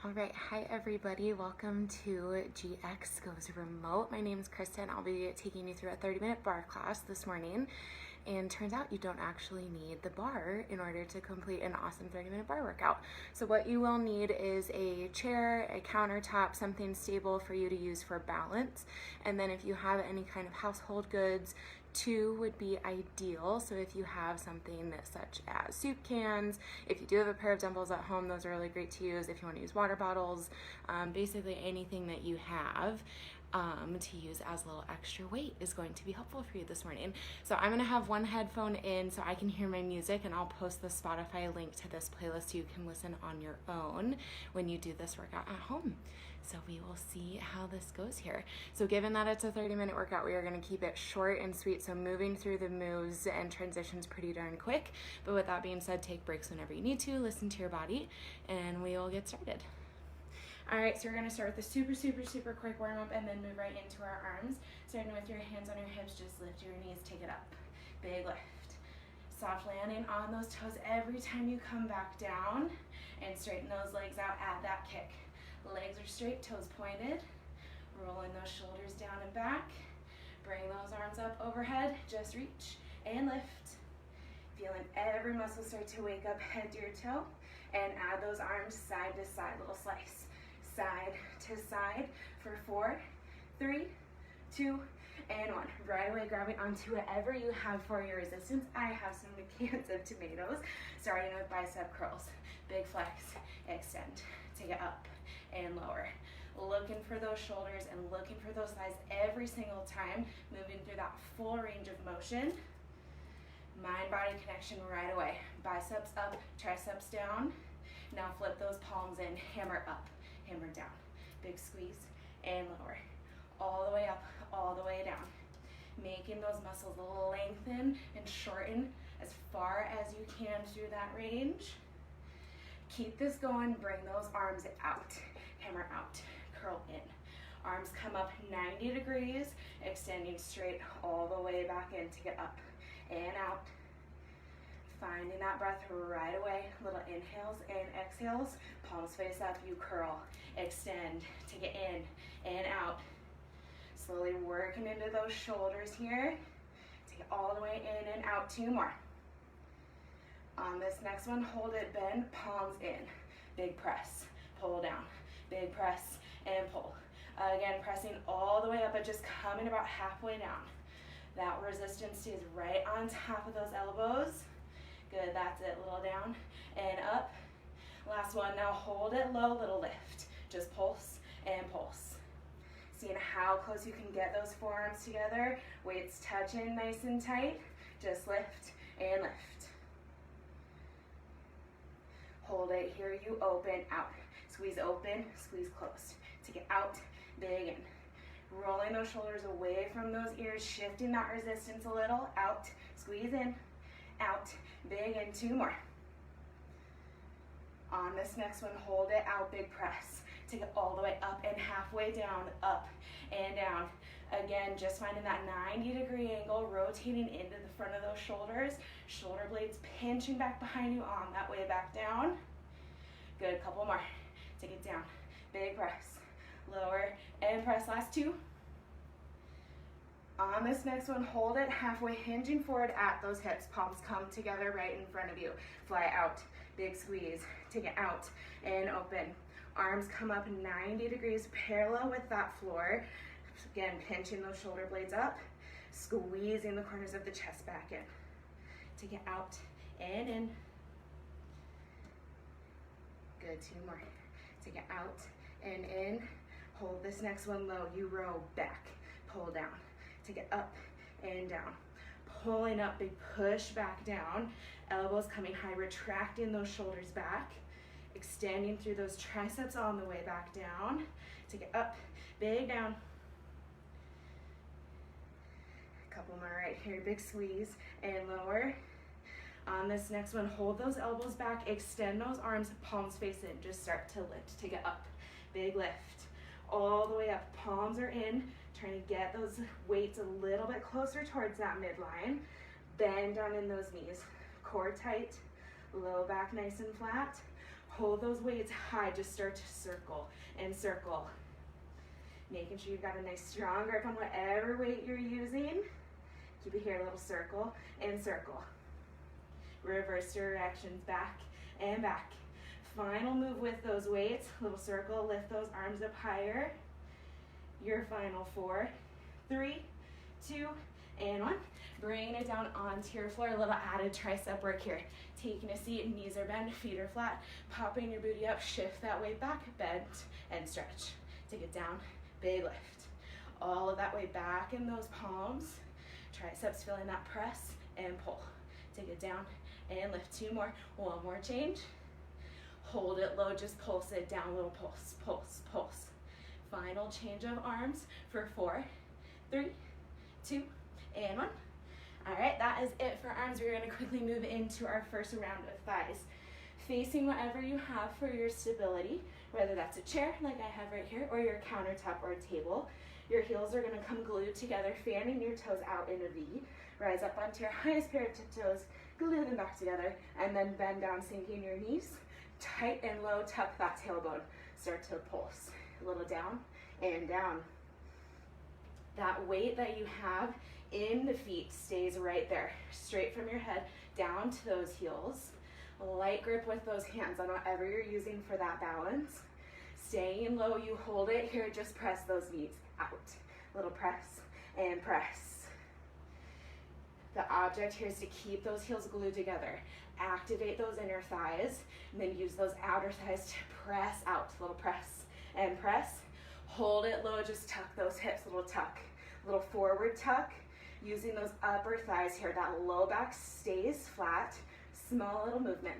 All right, hi everybody. Welcome to GX Goes Remote. My name is Krista and I'll be taking you through a 30-minute barre class this morning. And turns out you don't actually need the barre in order to complete an awesome 30-minute barre workout. So what you will need is a chair, a countertop, something stable for you to use for balance. And then if you have any kind of household goods, 2 would be ideal. So if you have something such as soup cans, if you do have a pair of dumbbells at home, those are really great to use. If you want to use water bottles, basically anything that you have to use as a little extra weight is going to be helpful for you this morning. So I'm going to have one headphone in so I can hear my music, and I'll post the Spotify link to this playlist so you can listen on your own when you do this workout at home. So we will see how this goes here. So given that it's a 30-minute workout, we are going to keep it short and sweet, so moving through the moves and transitions pretty darn quick. But with that being said, take breaks whenever you need to, listen to your body, and we will get started. All right, so we're gonna start with a super quick warm up and then move right into our arms. Starting with your hands on your hips, just lift your knees, take it up. Big lift. Soft landing on those toes every time you come back down, and straighten those legs out, add that kick. Legs are straight, toes pointed. Rolling those shoulders down and back. Bring those arms up overhead, just reach and lift. Feeling every muscle start to wake up, head to your toe, and add those arms side to side, little slice. Side to side for 4, 3, 2, and 1. Right away, grabbing onto whatever you have for your resistance. I have some cans of tomatoes, starting with bicep curls. Big flex, extend, take it up and lower. Looking for those shoulders and looking for those thighs every single time, moving through that full range of motion. Mind-body connection right away. Biceps up, triceps down. Now flip those palms in, hammer up. Hammer down, big squeeze and lower, all the way up, all the way down, making those muscles lengthen and shorten as far as you can through that range. Keep this going, bring those arms out, hammer out, curl in. Arms come up 90 degrees, extending straight all the way back in to get up and out. Finding that breath right away, little inhales and exhales, palms face up, you curl, extend, take it in and out. Slowly working into those shoulders here. Take it all the way in and out, 2 more. On this next one, hold it, bend, palms in, big press, pull down, big press and pull. Again, pressing all the way up, but just coming about halfway down. That resistance stays right on top of those elbows. Good, that's it, little down and up. Last one, now hold it low, little lift. Just pulse and pulse. Seeing how close you can get those forearms together. Weights touching nice and tight. Just lift and lift. Hold it here, you open, out. Squeeze open, squeeze closed. Take it out, big in. Rolling those shoulders away from those ears, shifting that resistance a little, out, squeeze in, out, big, and 2 more. On this next one, hold it out, big press. Take it all the way up and halfway down, up and down. Again, just finding that 90-degree angle, rotating into the front of those shoulders. Shoulder blades pinching back behind you on that way back down. Good, couple more. Take it down, big press. Lower and press, last 2. On this next one, hold it halfway, hinging forward at those hips. Palms come together right in front of you. Fly out, big squeeze. Take it out and open. Arms come up 90 degrees parallel with that floor. Again, pinching those shoulder blades up, squeezing the corners of the chest back in. Take it out and in. Good, 2 more. Take it out and in. Hold this next one low. You row back, pull down. Take it up and down. Pulling up, big push back down. Elbows coming high, retracting those shoulders back. Extending through those triceps on the way back down. Take it up, big down. A couple more right here, big squeeze and lower. On this next one, hold those elbows back, extend those arms, palms face in. Just start to lift, take it up, big lift. All the way up, palms are in. Trying to get those weights a little bit closer towards that midline. Bend down in those knees. Core tight, low back nice and flat. Hold those weights high, just start to circle and circle. Making sure you've got a nice strong grip on whatever weight you're using. Keep it here, a little circle and circle. Reverse directions, back and back. Final move with those weights, little circle, lift those arms up higher. Your final 4, 3, 2, and 1. Bringing it down onto your floor, a little added tricep work here. Taking a seat, knees are bent, feet are flat, popping your booty up, shift that weight back, bend and stretch. Take it down, big lift. All of that weight back in those palms. Triceps feeling that press and pull. Take it down and lift. 2 more, 1 more change. Hold it low, just pulse it down, little pulse, pulse, pulse. Final change of arms for 4, 3, 2, and 1. All right, that is it for arms. We're gonna quickly move into our first round of thighs. Facing whatever you have for your stability, whether that's a chair like I have right here, or your countertop or table. Your heels are gonna come glued together, fanning your toes out in a V. Rise up onto your highest pair of tiptoes, glue them back together, and then bend down, sinking your knees. Tight and low, tuck that tailbone. Start to pulse. A little down and down. That weight that you have in the feet stays right there. Straight from your head down to those heels. Light grip with those hands on whatever you're using for that balance. Staying low, you hold it here, just press those knees out. Little press and press. The object here is to keep those heels glued together. Activate those inner thighs, and then use those outer thighs to press out. Little press and press. Hold it low, just tuck those hips, little tuck. Little forward tuck, using those upper thighs here. That low back stays flat. Small little movement.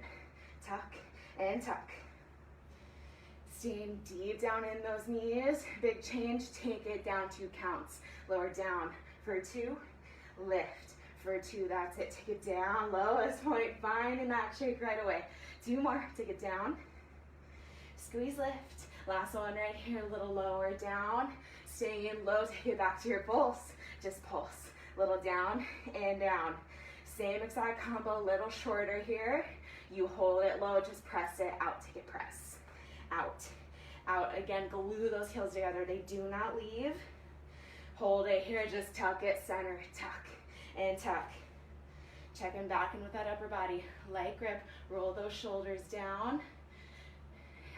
Tuck and tuck. Staying deep down in those knees. Big change, take it down 2 counts. Lower down for 2, lift for 2, that's it. Take it down, lowest point, finding that shake right away. 2 more, take it down. Squeeze, lift. Last one right here, a little lower down. Staying low, take it back to your pulse. Just pulse, little down and down. Same exact combo, little shorter here. You hold it low, just press it out, take it press. Out, out. Again, glue those heels together. They do not leave. Hold it here, just tuck it, center, tuck and tuck. Checking back in with that upper body. Light grip, roll those shoulders down.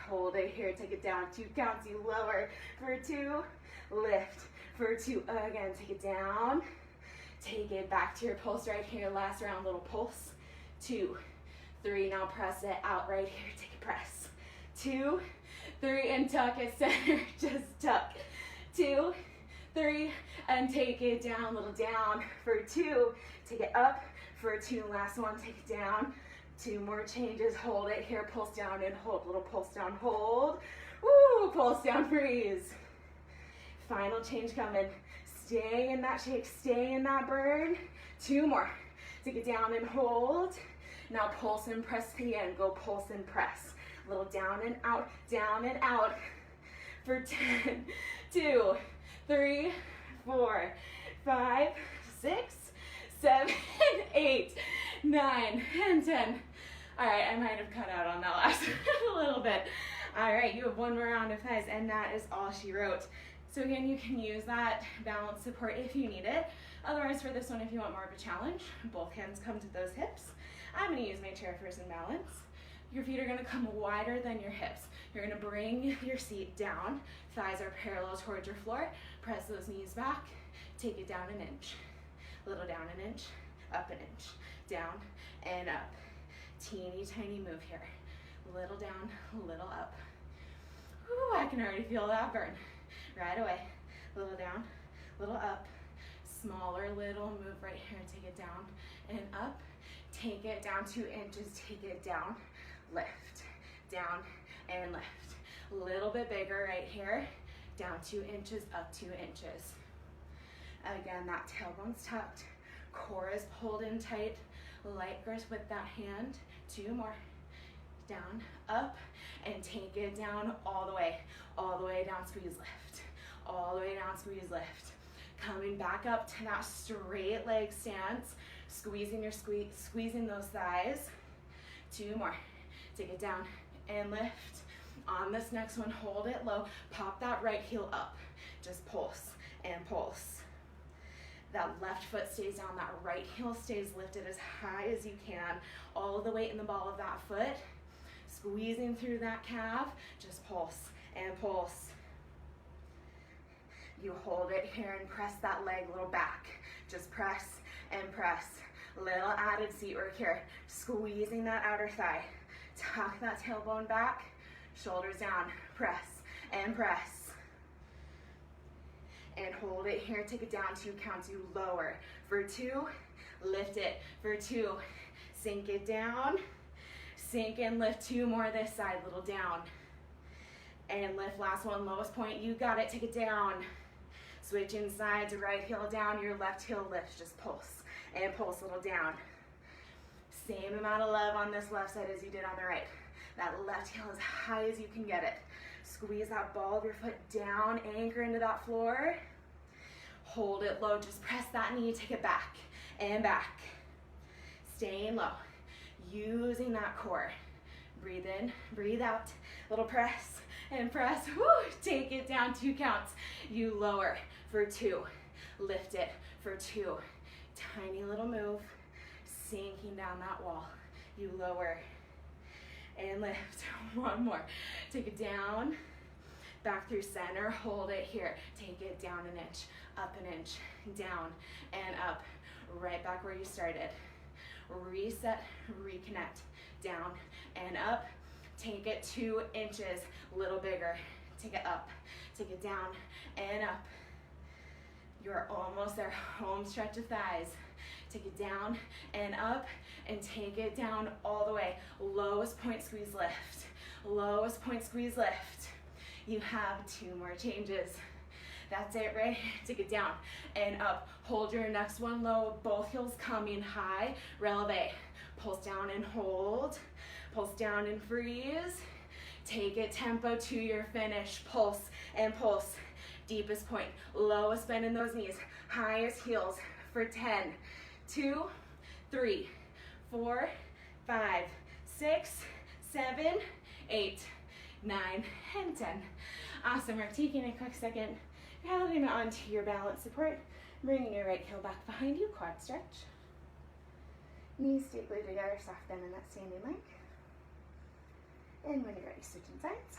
Hold it here, take it down, 2 counts, you lower for 2, lift for 2, again, take it down. Take it back to your pulse right here, last round, little pulse. 2, 3, now press it out right here, take a press. 2, 3, and tuck it center, just tuck. 2, 3, and take it down, little down for 2. Take it up for 2, last one, take it down. 2 more changes, hold it here, pulse down and hold, little pulse down, hold. Woo, pulse down, freeze. Final change coming. Stay in that shake, stay in that burn. 2 more. Take it down and hold. Now pulse and press to the end. Go pulse and press. A little down and out for 10, 2, 3, 4, 5, 6, 7, 8, 9, and 10. All right, I might have cut out on that last a little bit. All right, you have 1 more round of thighs, and that is all she wrote. So again, you can use that balance support if you need it. Otherwise, for this one, if you want more of a challenge, both hands come to those hips. I'm gonna use my chair for some balance. Your feet are gonna come wider than your hips. You're gonna bring your seat down. Thighs are parallel towards your floor. Press those knees back. Take it down an inch. A little down an inch, up an inch, down and up. Teeny tiny move here. Little down, little up. Ooh, I can already feel that burn. Right away. Little down, little up. Smaller little move right here. Take it down and up. Take it down 2 inches. Take it down. Lift. Down and lift. A little bit bigger right here. Down 2 inches, up 2 inches. Again, that tailbone's tucked. Core is pulled in tight. Light grip with that hand. 2 more. Down, up, and take it down all the way down, squeeze, lift. All the way down, squeeze, lift. Coming back up to that straight leg stance, squeezing those thighs. 2 more. Take it down and lift. On this next one, hold it low, pop that right heel up, just pulse and pulse. That left foot stays down, that right heel stays lifted as high as you can, all of the weight in the ball of that foot, squeezing through that calf, just pulse and pulse. You hold it here and press that leg a little back, just press and press. Little added seat work here, squeezing that outer thigh, tuck that tailbone back, shoulders down, press and press. And hold it here, take it down 2 counts, you lower. For 2, lift it. For 2, sink it down, sink and lift. 2 more this side, little down. And lift, last one, lowest point, you got it, take it down. Switching sides, right heel down, your left heel lifts, just pulse and pulse, little down. Same amount of love on this left side as you did on the right. That left heel as high as you can get it. Squeeze that ball of your foot down, anchor into that floor. Hold it low, just press that knee, take it back and back. Staying low, using that core. Breathe in, breathe out, little press and press. Woo. Take it down 2 counts. You lower for 2, lift it for 2. Tiny little move, sinking down that wall. You lower and lift. 1 more. Take it down, back through center, hold it here. Take it down 1 inch, up 1 inch, down and up, right back where you started. Reset, reconnect, down and up. Take it 2 inches, little bigger. Take it up, take it down and up. You're almost there, home stretch of thighs. Take it down and up and take it down all the way. Lowest point, squeeze, lift. Lowest point, squeeze, lift. You have 2 more changes. That's it, right? Take it down and up. Hold your next one low, both heels coming high. Releve. Pulse down and hold. Pulse down and freeze. Take it tempo to your finish. Pulse and pulse. Deepest point, lowest bend in those knees. Highest heels for 10, 2, 3, 4, 5, 6, 7, 8, 9, and 10. Awesome, we're taking a quick second, holding onto your balance support, bringing your right heel back behind you, quad stretch. Knees stay glued together, soft bend in that standing leg. And when you're ready, switching sides.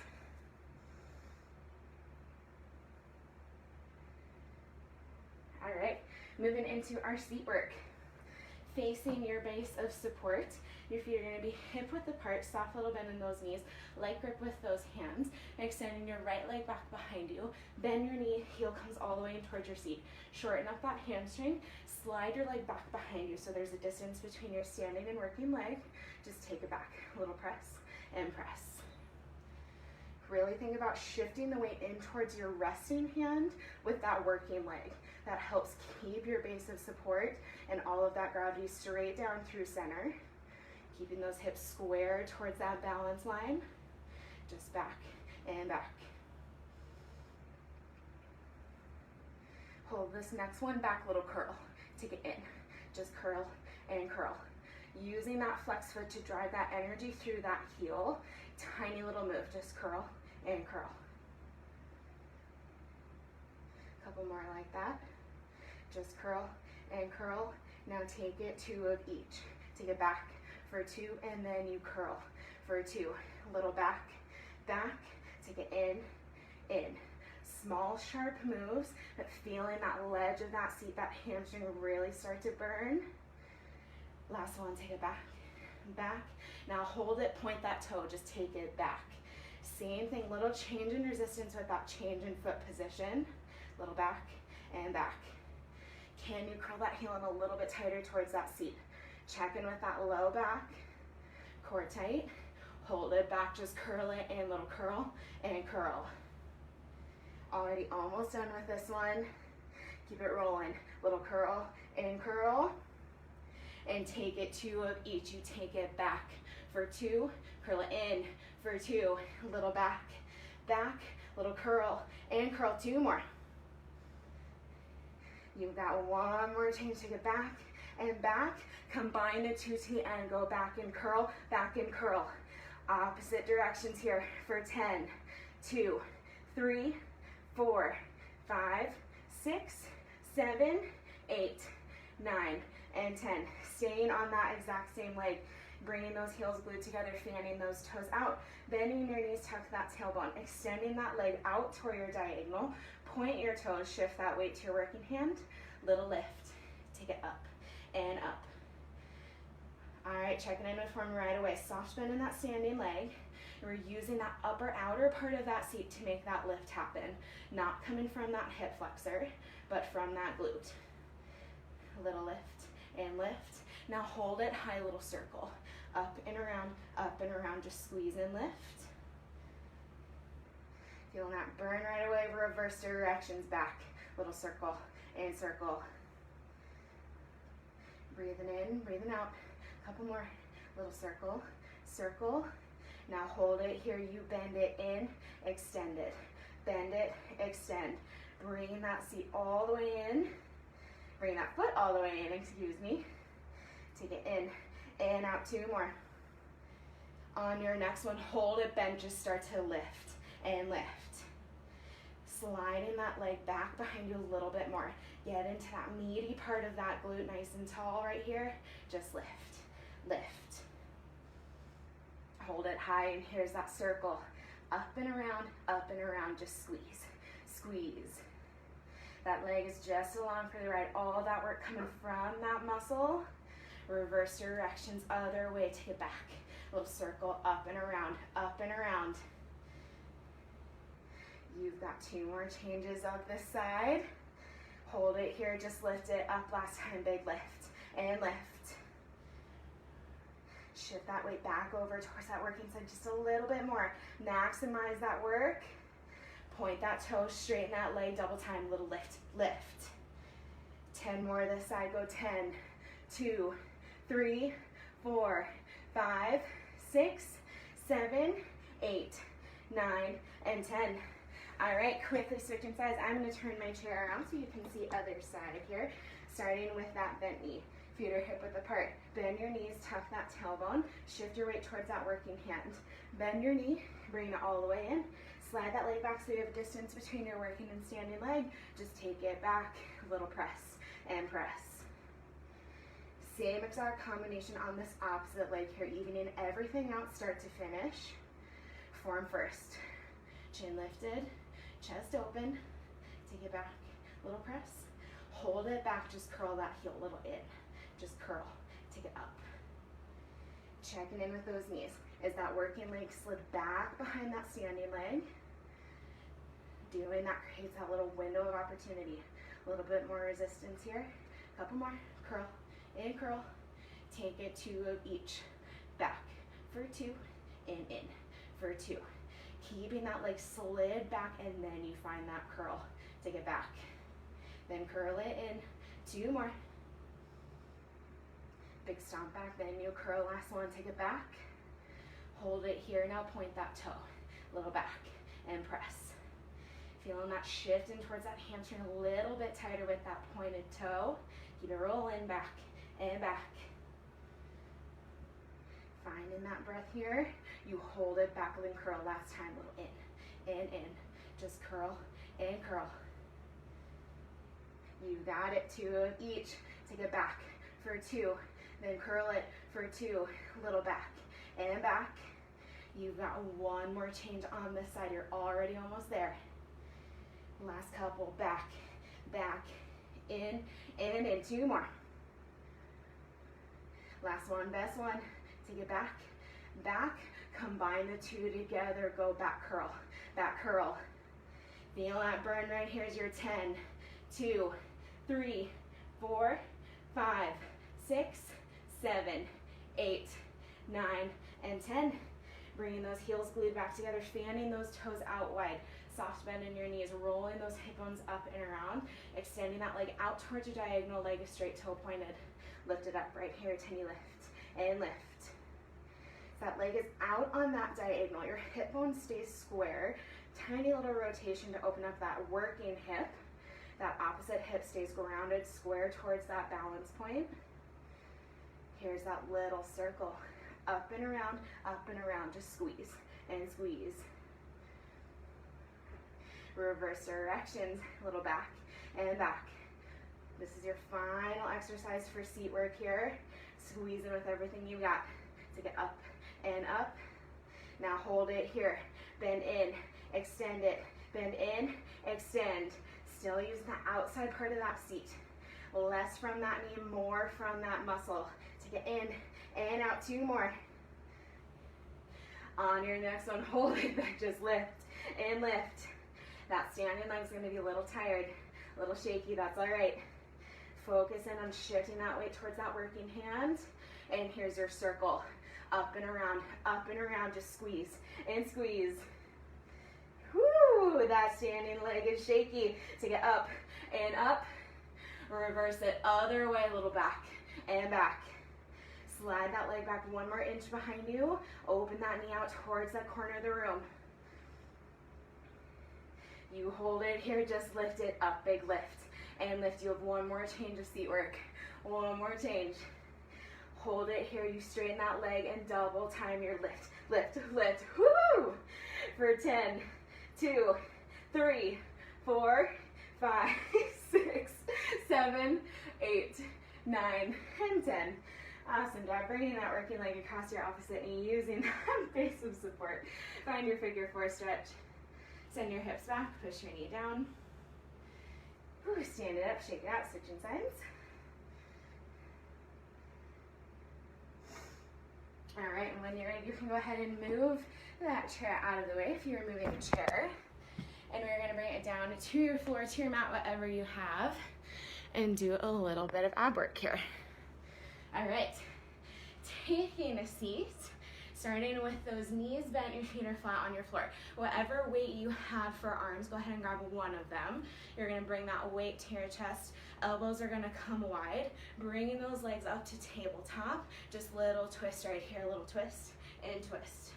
All right, moving into our seat work. Facing your base of support, your feet are going to be hip width apart, soft little bend in those knees, light grip with those hands, extending your right leg back behind you, bend your knee, heel comes all the way in towards your seat. Shorten up that hamstring, slide your leg back behind you so there's a distance between your standing and working leg. Just take it back, a little press and press. Really think about shifting the weight in towards your resting hand with that working leg. That helps keep your base of support and all of that gravity straight down through center. Keeping those hips square towards that balance line. Just back and back. Hold this next one back, little curl. Take it in. Just curl and curl. Using that flex foot to drive that energy through that heel. Tiny little move, just curl and curl. Couple more like that. Just curl and curl. Now take it 2 of each. Take it back for 2 and then you curl for 2. Little back, back. Take it in. Small sharp moves, but feeling that ledge of that seat, that hamstring really start to burn. Last one, take it back, back. Now hold it, point that toe, just take it back. Same thing, little change in resistance with that change in foot position. Little back and back. Can you curl that heel in a little bit tighter towards that seat? Check in with that low back, core tight. Hold it back, just curl it and little curl and curl. Already almost done with this one. Keep it rolling. Little curl and curl. And take it 2 of each. You take it back for 2, curl it in for 2, little back, back, little curl and curl. 2 more. You've got 1 more change. Take it back and back. Combine the 2 to the end. Go back and curl, back and curl. Opposite directions here for 10, 2, 3, 4, 5, 6, 7, 8, 9, and 10. Staying on that exact same leg, bringing those heels glued together, fanning those toes out, bending your knees, tuck that tailbone, extending that leg out toward your diagonal, point your toes, shift that weight to your working hand, little lift, take it up and up. All right, checking in with form right away. Soft bend in that standing leg. We're using that upper outer part of that seat to make that lift happen. Not coming from that hip flexor, but from that glute. A little lift and lift. Now hold it, high little circle. Up and around, just squeeze and lift. Feeling that burn right away, reverse directions back. Little circle and circle. Breathing in, breathing out. Couple more, little circle, circle. Now hold it here, you bend it in, extend it. Bend it, extend. Bring that seat all the way in. Bring that foot all the way in, excuse me. Take it in and out, 2 more. On your next one, hold it, bend, just start to lift and lift. Sliding that leg back behind you a little bit more. Get into that meaty part of that glute nice and tall right here. Just lift. Lift. Hold it high, and here's that circle. Up and around, just squeeze, squeeze. That leg is just along for the ride. All that work coming from that muscle. Reverse directions, other way, take it back. Little circle, up and around. You've got 2 more changes up this side. Hold it here, just lift it up. Last time, big lift and lift. Shift that weight back over towards that working side just a little bit more. Maximize that work. Point that toe, straighten that leg, double time, little lift, lift. 10 more this side, go 10, 2, 3, 4, 5, 6, 7, 8, 9, and 10. All right, quickly switching sides. I'm gonna turn my chair around so you can see other side here. Starting with that bent knee. Feet are hip width apart. Bend your knees, tuck that tailbone. Shift your weight towards that working hand. Bend your knee, bring it all the way in. Slide that leg back so you have distance between your working and standing leg. Just take it back, little press and press. Same exact combination on this opposite leg here, evening everything out start to finish. Form first. Chin lifted, chest open. Take it back, little press. Hold it back, just curl that heel, little in. Just curl, take it up. Checking in with those knees. Is that working leg slid back behind that standing leg? Doing that creates that little window of opportunity. A little bit more resistance here. Couple more, curl, in, curl. Take it 2 of each. Back for 2, and in for 2. Keeping that leg slid back, and then you find that curl. Take it back. Then curl it in, 2 more. Big stomp back, then you curl, last one, take it back. Hold it here, now point that toe, little back, and press. Feeling that shift in towards that hamstring a little bit tighter with that pointed toe. Keep it rolling back and back. Finding that breath here. You hold it back, then curl, last time, little in, and in. Just curl and curl. You got it, 2 of each. Take it back for 2. Then curl it for 2, little back and back. You've got 1 more change on this side. You're already almost there. Last couple, back, back, in, and in. 2 more. Last one, best one. Take it back, back. Combine the 2 together. Go back curl, back curl. Feel that burn right here is your 10, 2, 3, 4, 5, 6, 7, 8, 9, and 10. Bringing those heels glued back together, fanning those toes out wide. Soft bend in your knees, rolling those hip bones up and around, extending that leg out towards your diagonal, leg is straight, toe pointed. Lift it up right here, tiny lift, and lift. That leg is out on that diagonal. Your hip bone stays square. Tiny little rotation to open up that working hip. That opposite hip stays grounded, square towards that balance point. Here's that little circle. up and around, just squeeze and squeeze. Reverse directions, a little back and back. This is your final exercise for seat work here. Squeeze in with everything you got to get up and up. Now hold it here, bend in, extend it, bend in, extend. Still using the outside part of that seat. Less from that knee, more from that muscle. Take it in and out, 2 more. On your next one, hold it back, just lift and lift. That standing leg is going to be a little tired, a little shaky, that's all right. Focus in on shifting that weight towards that working hand. And here's your circle. Up and around, just squeeze and squeeze. Whoo, that standing leg is shaky. Take it up and up. Reverse it other way, a little back and back. Slide that leg back 1 more inch behind you. Open that knee out towards that corner of the room. You hold it here, just lift it up, big lift. And lift, you have 1 more change of seat work. 1 more change. Hold it here, you straighten that leg and double time your lift. Lift, lift, woo! For 10, 2, 3, 4, 5, 6, 7, 8, 9, and 10. Awesome job bringing that working leg across your opposite knee, using that base of support. Find your figure 4 stretch. Send your hips back, push your knee down. Whew, stand it up, shake it out, switching sides. All right, and when you're ready, you can go ahead and move that chair out of the way if you're moving the chair. And we're gonna bring it down to your floor, to your mat, whatever you have, and do a little bit of ab work here. All right, taking a seat, starting with those knees bent, your feet are flat on your floor. Whatever weight you have for arms, go ahead and grab 1 of them. You're gonna bring that weight to your chest. Elbows are gonna come wide, bringing those legs up to tabletop. Just little twist right here, little twist and twist.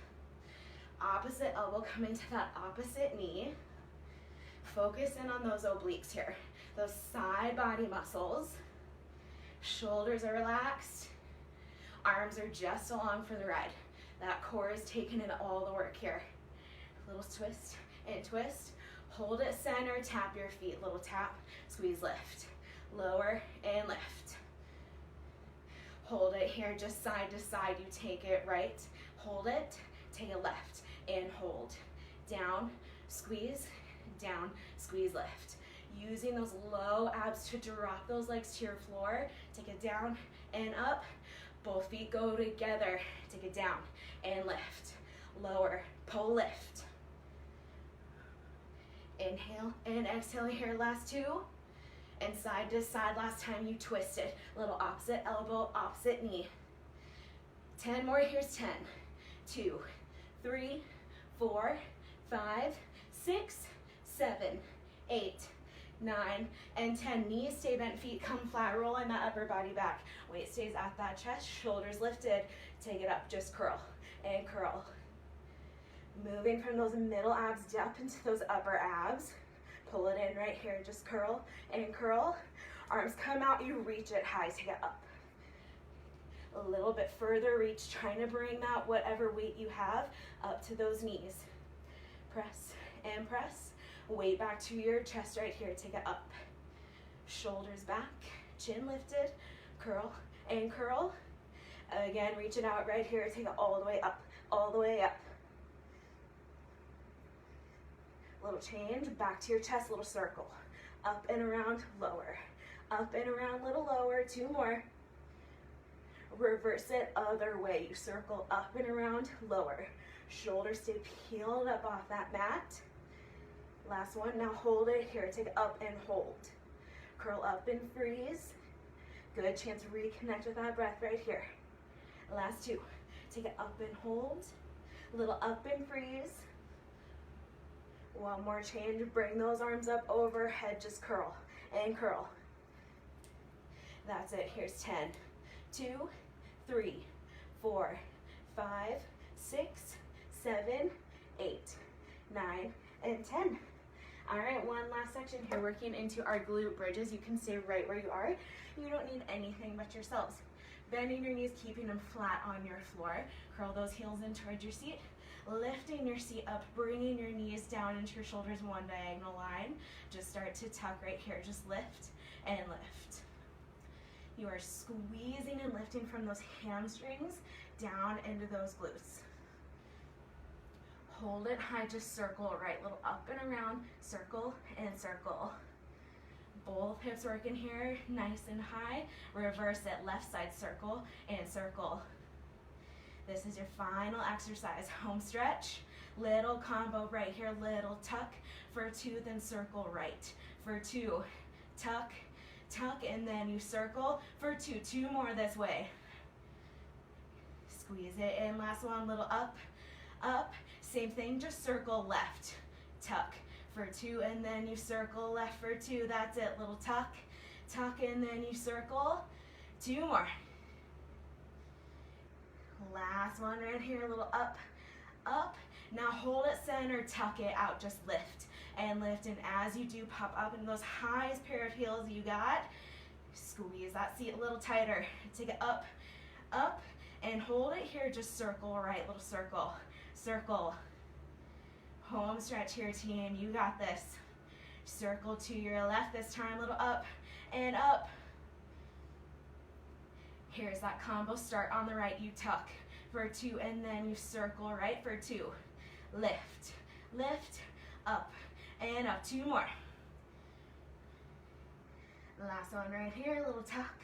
Opposite elbow coming to that opposite knee. Focus in on those obliques here, those side body muscles. Shoulders are relaxed. Arms are just along for the ride. That core is taking in all the work here. Little twist and twist. Hold it center, tap your feet. Little tap, squeeze, lift. Lower and lift. Hold it here, just side to side. You take it right, hold it, take it left, and hold. Down, squeeze, lift. Using those low abs to drop those legs to your floor. Take it down and up. Both feet go together. Take it down and lift. Lower, pull, lift. Inhale and exhale here, last 2. And side to side, last time you twisted. Little opposite elbow, opposite knee. 10 more, here's 10. 2, 3, 4, 5, 6, 7, 8, 9, and 10. Knees stay bent, feet come flat, rolling that upper body back. Weight stays at that chest, shoulders lifted. Take it up, just curl and curl. Moving from those middle abs up into those upper abs. Pull it in right here, just curl and curl. Arms come out, you reach it high, take it up. A little bit further reach, trying to bring that whatever weight you have up to those knees. Press and press. Weight back to your chest right here, take it up. Shoulders back, chin lifted, curl and curl. Again, reach it out right here, take it all the way up, all the way up. Little change, back to your chest, little circle. Up and around, lower. Up and around, little lower, 2 more. Reverse it other way. You circle up and around, lower. Shoulders stay peeled up off that mat. Last one, now hold it here, take it up and hold. Curl up and freeze. Good chance to reconnect with that breath right here. Last 2, take it up and hold. Little up and freeze. 1 more change, bring those arms up overhead, just curl and curl. That's it, here's 10, 2, 3, 4, 5, 6, 7, 8, 9, and 10. All right, one last section here, working into our glute bridges. You can stay right where you are. You don't need anything but yourselves. Bending your knees, keeping them flat on your floor. Curl those heels in towards your seat. Lifting your seat up, bringing your knees down into your shoulders, one diagonal line. Just start to tuck right here. Just lift and lift. You are squeezing and lifting from those hamstrings down into those glutes. Hold it high, just circle, right? Little up and around, circle and circle. Both hips working here, nice and high. Reverse it, left side circle and circle. This is your final exercise. Home stretch, little combo right here, little tuck for 2, then circle right for 2. Tuck, tuck, and then you circle for 2. 2 more this way. Squeeze it in, last one, little up, up. Same thing, just circle left, tuck for 2, and then you circle left for 2. That's it, little tuck, tuck, and then you circle. 2 more. Last one right here, a little up, up. Now hold it center, tuck it out, just lift and lift. And as you do, pop up into those highest pair of heels you got. Squeeze that seat a little tighter. Take it up, up, and hold it here. Just circle right, little circle, circle. Home stretch here, team. You got this. Circle to your left this time, little up and up. Here's that combo. Start on the right, you tuck for 2, and then you circle right for 2. Lift, lift, up, and up. 2 more. Last one right here, a little tuck,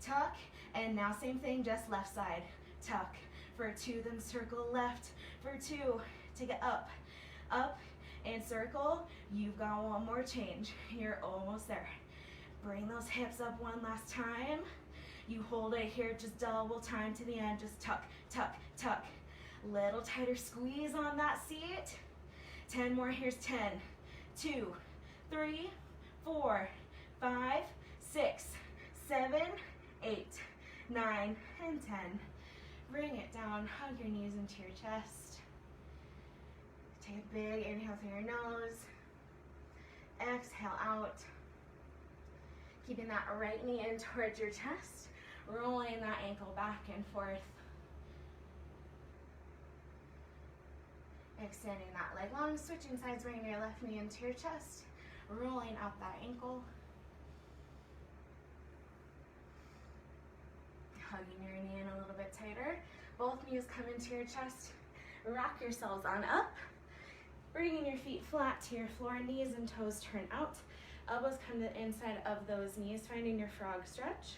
tuck, and now same thing, just left side. Tuck for 2, then circle left for 2. Take it up, up, and circle. You've got one more change. You're almost there. Bring those hips up one last time. You hold it here, just double time to the end. Just tuck, tuck, tuck. Little tighter squeeze on that seat. 10 more. Here's 10, 2, 3, 4, 5, 6, 7, 8, 9, and 10. Bring it down. Hug your knees into your chest. Take a big inhale through your nose. Exhale out. Keeping that right knee in towards your chest. Rolling that ankle back and forth. Extending that leg long, switching sides, bringing your left knee into your chest. Rolling up that ankle. Hugging your knee in a little bit tighter. Both knees come into your chest. Rock yourselves on up. Bringing your feet flat to your floor, knees and toes turn out. Elbows come to the inside of those knees, finding your frog stretch.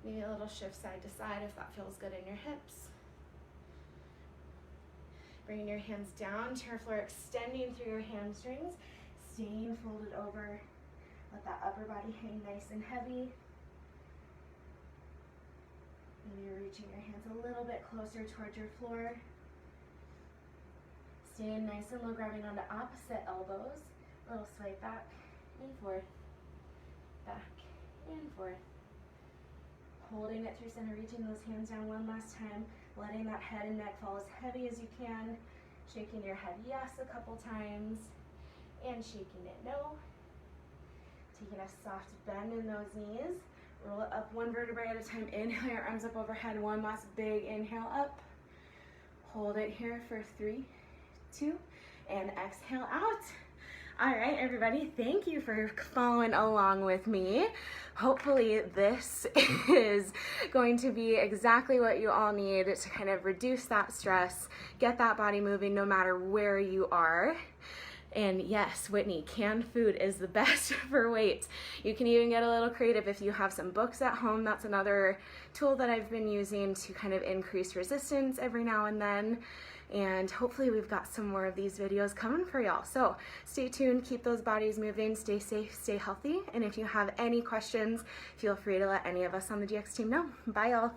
Maybe a little shift side to side if that feels good in your hips. Bringing your hands down to your floor, extending through your hamstrings, staying folded over. Let that upper body hang nice and heavy. Maybe you're reaching your hands a little bit closer towards your floor. Staying nice and low, grabbing onto opposite elbows. A little sway back and forth, back and forth. Holding it through center, reaching those hands down one last time, letting that head and neck fall as heavy as you can, shaking your head yes a couple times, and shaking it no. Taking a soft bend in those knees, roll it up one vertebrae at a time, inhale your arms up overhead, one last big inhale up. Hold it here for 3, 2, and exhale out. All right, everybody, thank you for following along with me. Hopefully this is going to be exactly what you all need to kind of reduce that stress, get that body moving no matter where you are. And yes, Whitney, canned food is the best for weights. You can even get a little creative if you have some books at home. That's another tool that I've been using to kind of increase resistance every now and then. And hopefully we've got some more of these videos coming for y'all. So stay tuned, keep those bodies moving, stay safe, stay healthy. And if you have any questions, feel free to let any of us on the GX team know. Bye, y'all.